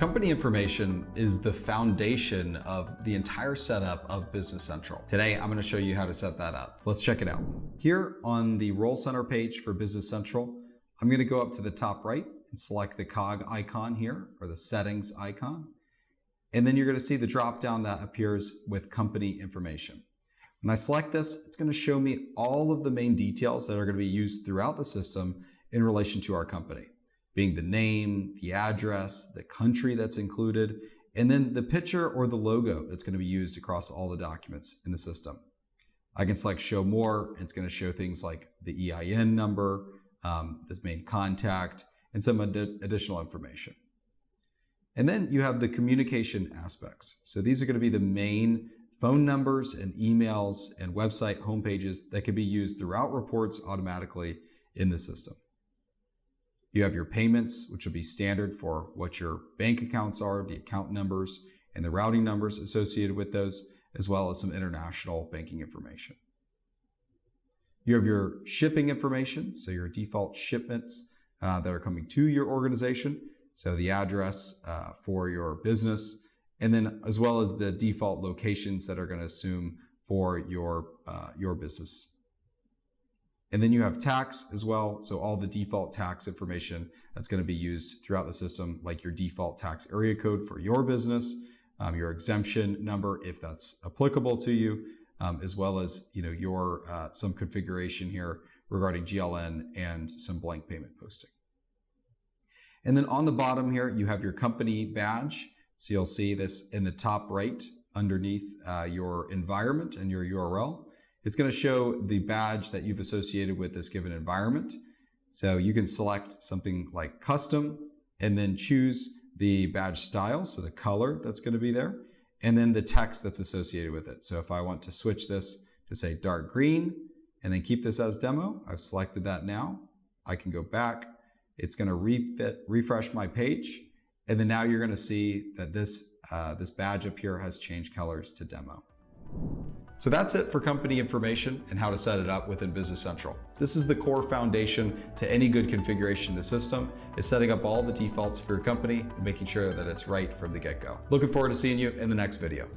Company information is the foundation of the entire setup of Business Central. Today, I'm going to show you how to set that up. So let's check it out. Here on the Role Center page for Business Central, I'm going to go up to the top right and select the cog icon here, or the settings icon. And then you're going to see the drop down that appears with company information. When I select this, it's going to show me all of the main details that are going to be used throughout the system in relation to our company, being the name, the address, the country that's included, and then the picture or the logo that's going to be used across all the documents in the system. I can select show more. It's going to show things like the EIN number, this main contact, and some additional information. And then you have the communication aspects. So these are going to be the main phone numbers and emails and website homepages that can be used throughout reports automatically in the system. You have your payments, which will be standard for what your bank accounts are, the account numbers, and the routing numbers associated with those, as well as some international banking information. You have your shipping information, so your default shipments that are coming to your organization, so the address for your business, and then as well as the default locations that are going to assume for your business. And then you have tax as well, so all the default tax information that's going to be used throughout the system, like your default tax area code for your business, your exemption number if that's applicable to you, as well as your some configuration here regarding GLN and some blank payment posting. And then on the bottom here, you have your company badge. So you'll see this in the top right underneath your environment and your URL. It's going to show the badge that you've associated with this given environment. So you can select something like custom and then choose the badge style, so the color that's going to be there, and then the text that's associated with it. So if I want to switch this to say dark green and then keep this as demo, I've selected that now. I can go back. It's going to refresh my page. And then now you're going to see that this badge up here has changed colors to demo. So that's it for company information and how to set it up within Business Central. This is the core foundation to any good configuration of the system, is setting up all the defaults for your company and making sure that it's right from the get-go. Looking forward to seeing you in the next video.